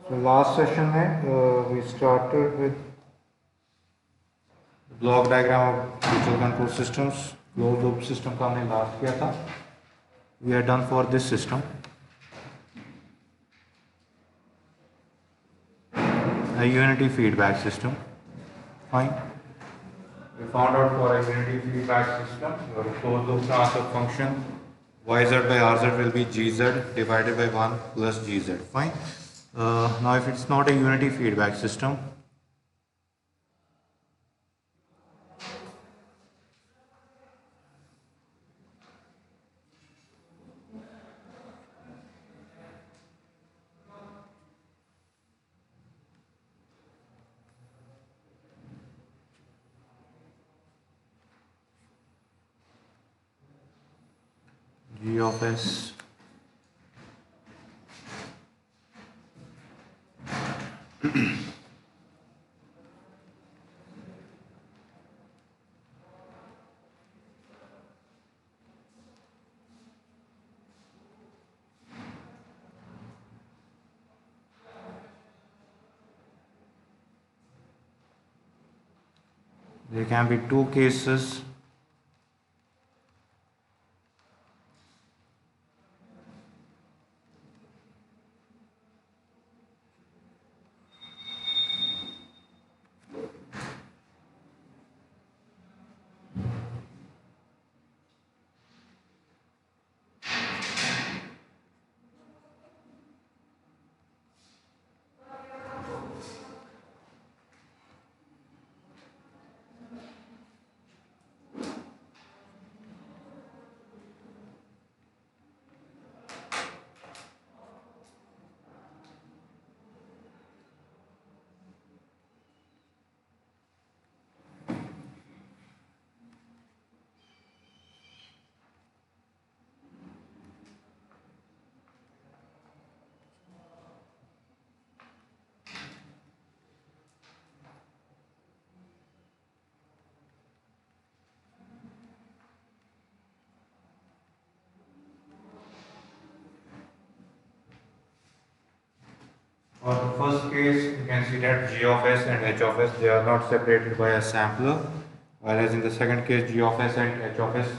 So last session में we started with block diagram of digital control systems close loop system का हमने last किया था. We are done for this system. A unity feedback system. Fine. We found out for a unity feedback system, your closed loop transfer function yz by rz will be gz divided by 1 plus gz. Fine. Now if it's not a unity feedback system, g of s there can be two cases. For the first case, you can see that g of s and h of s, they are not separated by a sampler, whereas in the second case, g of s and h of s,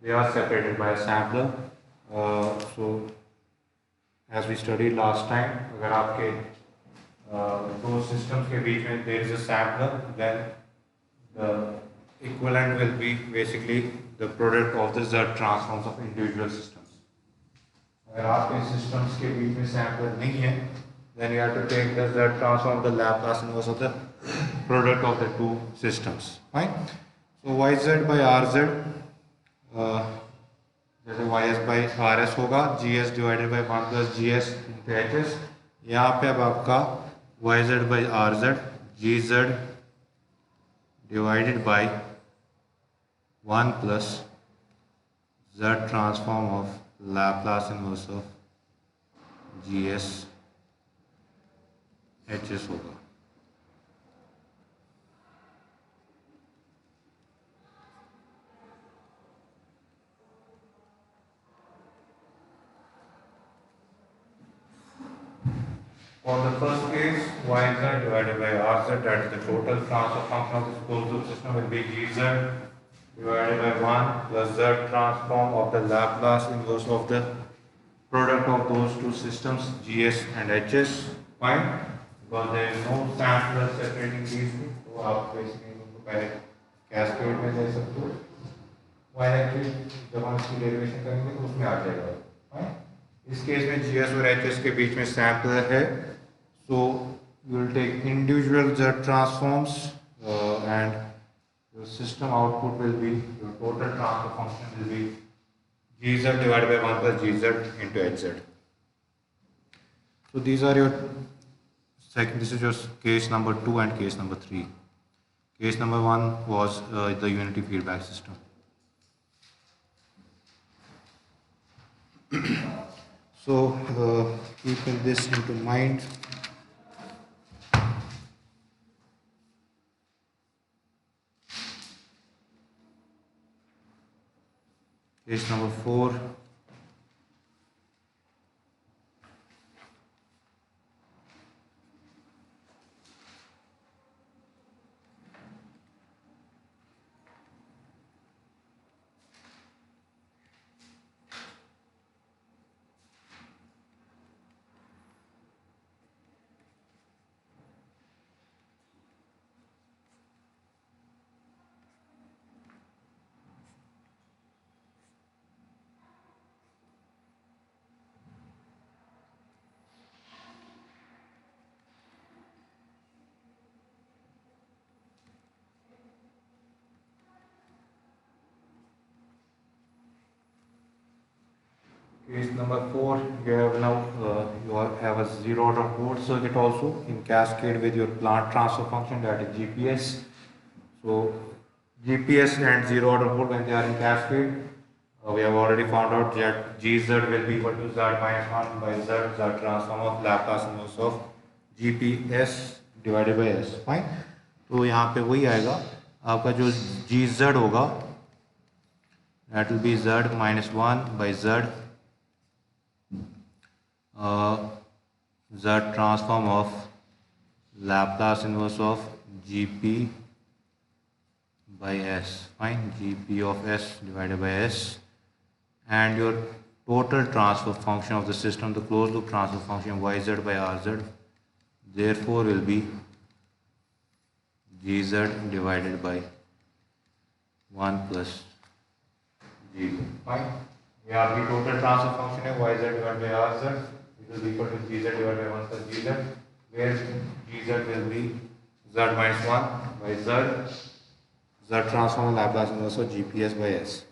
they are separated by a sampler. So, as we studied last time, अगर आपके दो systems के बीच में there is a sampler, then the equivalent will be basically the product of the Z transforms of individual systems. अगर आपके systems के बीच में sampler नहीं है, then you have to take the Z transform of the Laplace inverse of the product of the two systems. Fine. So yz by rz, जैसे ys by rs होगा gs divided by 1 plus gs into hs. यहाँ पे अब आपका yz by rz gz divided by 1 plus z transform of Laplace inverse of gs hs होगा. For the first case, yz divided by rz, that is the total transfer function of this closed loop system, will be gz divided by 1 plus z transform of the Laplace inverse of the product of those two systems, gs and hs. Fine. Because there is no sampler separating these two, तो आप basically इनको पहले cascade में ले सकते हो. y जब हम इसकी डेरिवेशन करेंगे तो उसमें आ जाएगा. Fine. इस केस में gs और hs के बीच में सैम्पलर है, so you will take individual z transforms and your system output will be, your total transfer function will be gz divided by 1 plus gz into hz. So these are your this is your case number 2 and case number 3. Case number 1 was the unity feedback system. So keeping this into mind, case number 4. Case number 4, you have now have a zero order port circuit also in cascade with your plant transfer function, that is GPS. So GPS and zero order port, when they are in cascade, we have already found out that Gz will be equal to Z minus 1 by Z, Z transform of Laplace inverse of GPS divided by S. Fine, तो यहाँ पे वही आएगा आपका जो Gz होगा, that will be Z minus 1 by Z, Z transform of Laplace inverse of Gp by S. Fine, Gp of S divided by S, and your total transfer function of the system, the closed loop transfer function Yz by Rz, therefore will be Gz divided by 1 plus Gz. Fine. यहाँ भी total transfer function है Yz divided by Rz, it will be equal to Gz divided by 1 plus Gz, where Gz will be Z minus 1 by Z, Z transform Laplace inverse of GPS by S.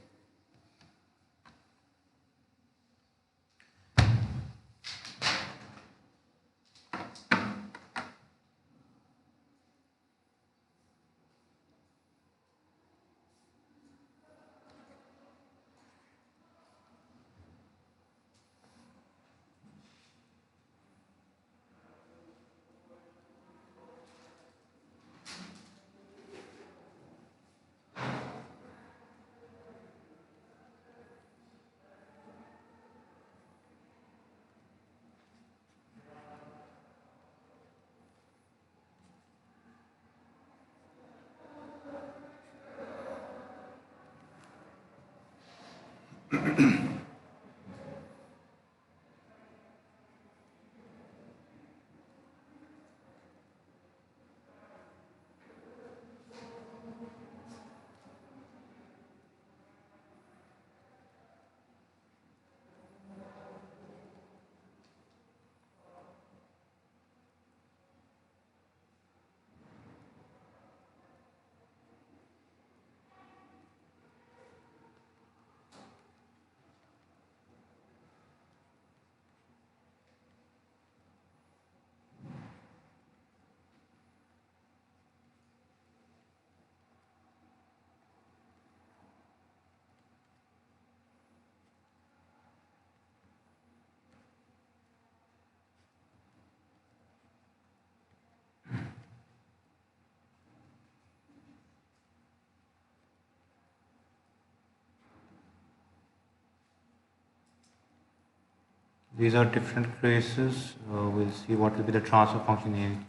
These are different cases. We'll see what will be the transfer function in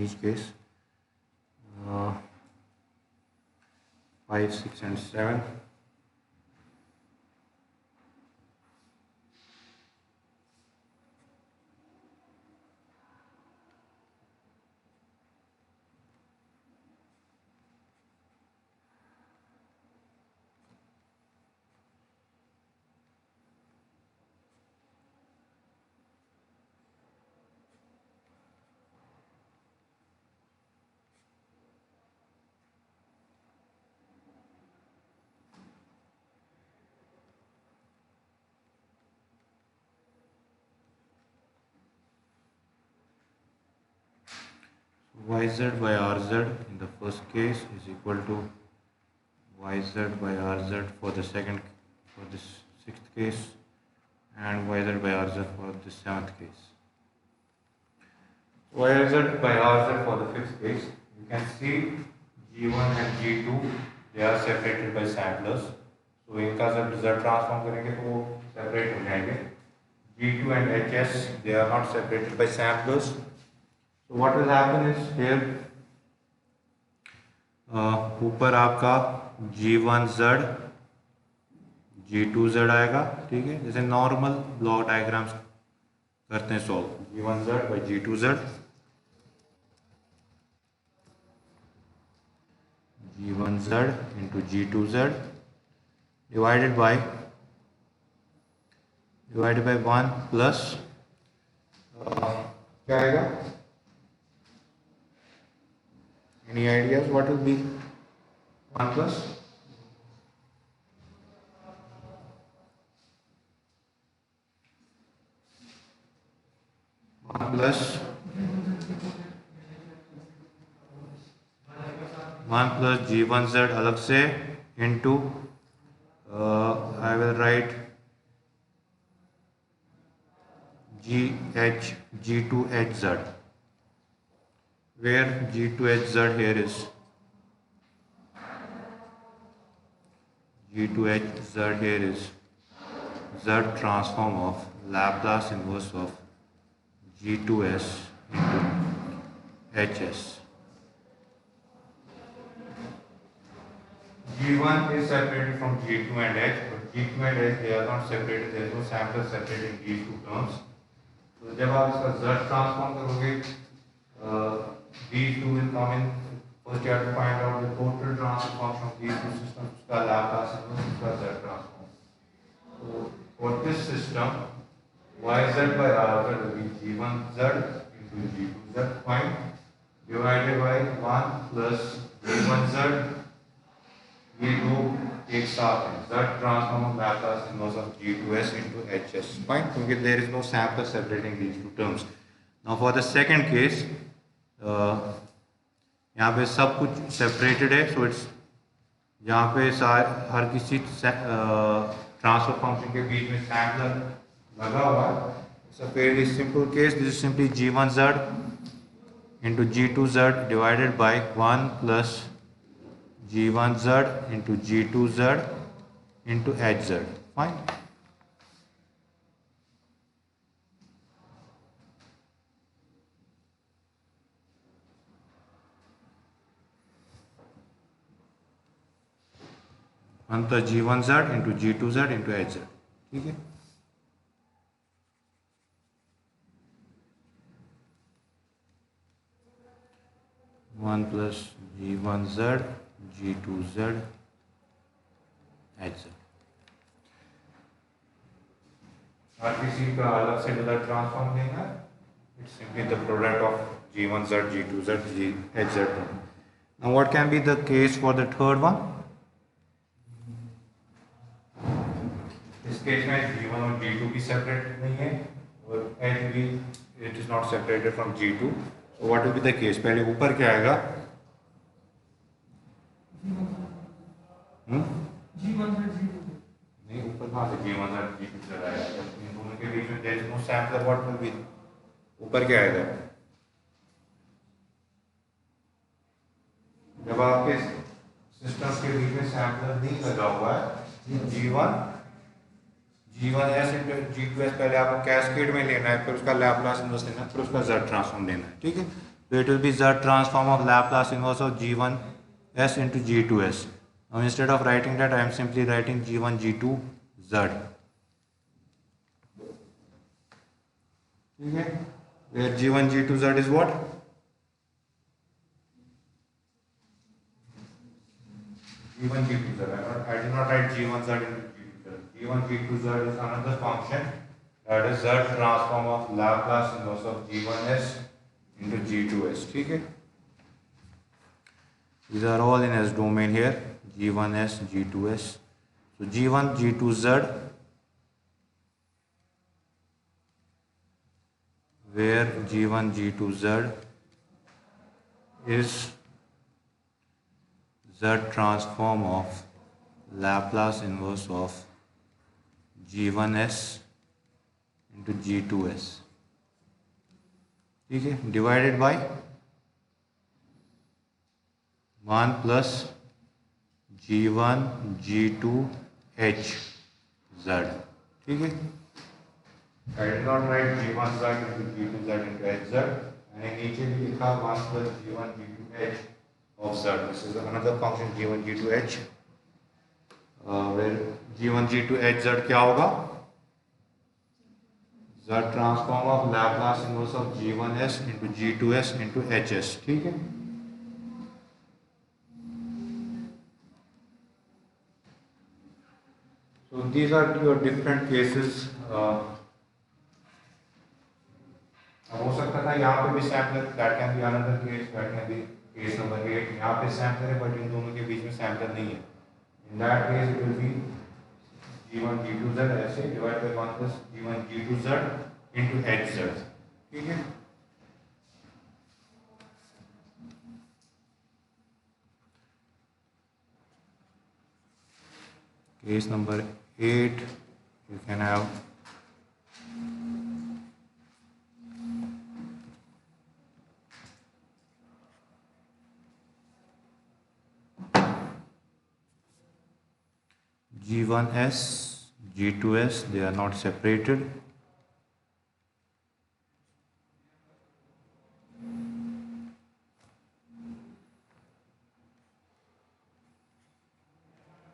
each case. 5, 6, and 7. Yz by Rz in the first case is equal to Yz by Rz for the sixth case, and Yz by Rz for the seventh case. Yz by Rz for the fifth case, you can see G1 and G2 they are separated by samplers. So इनका जब result transform करेंगे तो वो separate हो जाएंगे. G2 and HS they are not separated by samplers. So what will happen is here ऊपर आपका G1Z G2Z आएगा, ठीक है, जैसे नॉर्मल ब्लॉक डायग्राम्स करते हैं solve. G1Z by G2Z, G1Z into G2Z divided by 1 plus क्या आएगा? Any ideas what will be 1 plus? Plus G1Z अलग से into I will write G2HZ, where G2HZ here is Z transform of Laplace inverse of G2S into HS. G1 is separated from G2 and H, but G2 and H they are not separated. There is no sample separating these two terms. तो जब आप इसका Z transform करोगे, these two will come in. First you have to find out the total transfer function of these two systems. उसका Laplace inverse, उसका Z transform. So for this system, YZ by RZ will be G1Z into G2Z fine, divided by 1 plus G1Z. ये दो एक साथ हैं, Z transform of Laplace inverse of G2S into HS, fine, क्योंकि there is no sample separating these two terms. Now for the second case, यहाँ पे सब कुछ separated है, so it's यहाँ पे हर किसी ट्रांसफर फंक्शन के बीच में सैम्पलर लगा हुआ है. It's a fairly simple case. This is simply G1Z into G2Z divided by 1 plus G1Z into G2Z into HZ. Fine. One plus G1Z into G2Z into HZ. ठीक है. One plus G1Z G2Z HZ. RPC का अलग से मतलब transform लेना. It's simply the product of G1Z G2Z HZ. Now what can be the case for the third one? इस case में G1 और G2 भी सेपरेट नहीं है और H भी it is not separated from G2. So what will be the case? पहले ऊपर क्या आएगा? G1 नहीं, ऊपर कहाँ से G1 और G2 आएगा? इन दोनों के बीच में there is no sampler. What will be? ऊपर क्या आएगा? जब आपके सिस्टम के बीच में सैम्पलर नहीं लगा हुआ है, G1S into G2S पहले आपको कैस्केड में लेना है, फिर उसका लैप्लास इनवर्स लेना है, फिर उसका Z ट्रांसफॉर्म लेना है. ठीक है. तो it will be Z transform of Laplace inverse of G1S into G2S. Now instead of writing that, I am simply writing G1 G2 Z. ठीक है. Where G1 G2 Z is what? G1 G2 Z. I did not write G1 Z into G1 G2 Z is another function, that is Z transform of Laplace inverse of G1S into G2S. ठीक है. These are all in S domain here. G1S G2S. So G1 G2 Z, where G1 G2 Z is Z transform of Laplace inverse of G1S into G2S. ठीक है. Divided by 1 plus G1 G2 H Z. ठीक है. I did not write G1 Z into G2 Z into H Z. मैंने नीचे भी लिखा 1 plus G1 G2 H of Z. This is another function G1 G2 H. Where G1 G2 H Z क्या होगा? Z transform of Laplace inverse of G1S into G2S into HS. ठीक है. So these are your different cases. हो सकता था यहाँ पे भी sampler, that can be another case, that can be case number 8. यहाँ पे सैम्पलर है बट इन दोनों के बीच में सैम्पलर नहीं है. In that case it will be G1 G2Z ऐसे divided by 1 plus G1 G2Z into HZ. ठीक है. Case number 8, you can have G1s, G2s, they are not separated.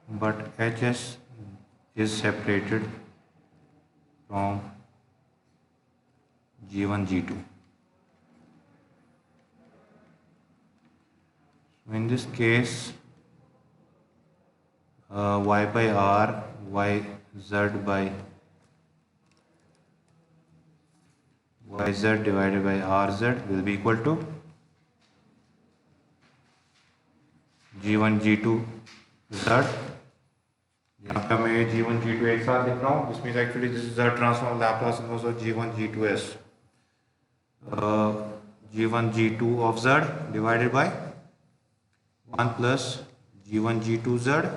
But HS is separated from G1, G2. So in this case, Y by R, YZ by YZ divided by RZ will be equal to G1, G2, Z. यहाँ पे मैं G1, G2 एक साथ लिख रहा हूँ. This means actually this is the transform Laplace inverse of G1, G2s. G1, G2 of Z divided by 1 plus G1, G2 Z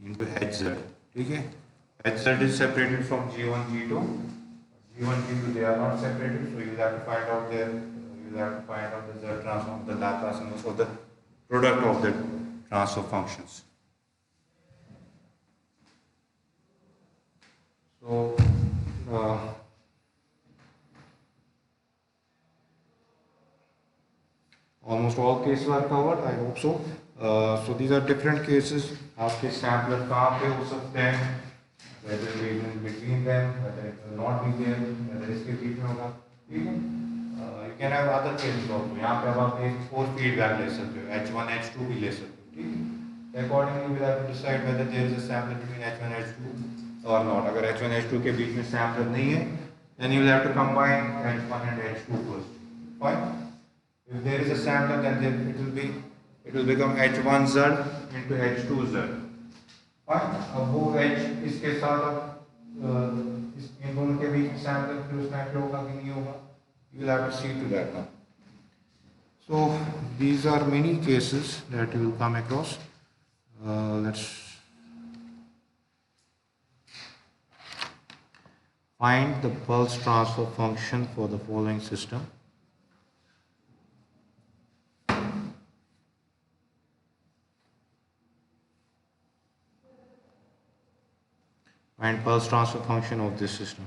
into HZ. ठीक है? HZ is separated from G1, G2. G1, G2 they are not separated, so you will have to find out the Z transform, the Laplace inverse of the product of the transfer functions. So almost all cases are covered, I hope so. So these are different cases. आपके sampler कहाँ पे हो सकते हैं, whether it is between them, whether it will not be there, whether इसके बीच में होगा, ठीक है? You can have other cases also. यहाँ पे अब आप एक और feedback ले सकते हो, H1, H2 भी ले सकते हो, ठीक है? Accordingly, we will have to decide whether there is a sampler between H1, H2 or not. अगर H1, H2 के बीच में sampler नहीं है, then you will have to combine H1 and H2 first. Fine? If there is a sampler, then it will become H1Z into H2Z. Fine? अब वो H इसके साथ इन दोनों के बीच sampler फिर उसमें ऐड होगा कि नहीं होगा? You will have to see to that now. So these are many cases that you will come across. Let's find the pulse transfer function for the following system. Find pulse transfer function of this system.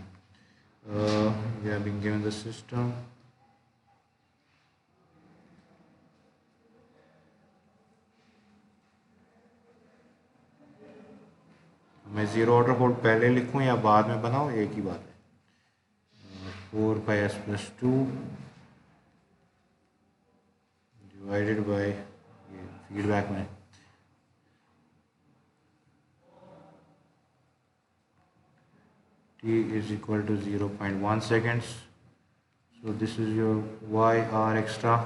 We have been given the system. मैं zero order code पहले लिखूं या बाद में बनाऊं, एक ही बात है. 4 by s plus 2 divided by feedback में t is equal to 0.1 seconds. So this is your y r extra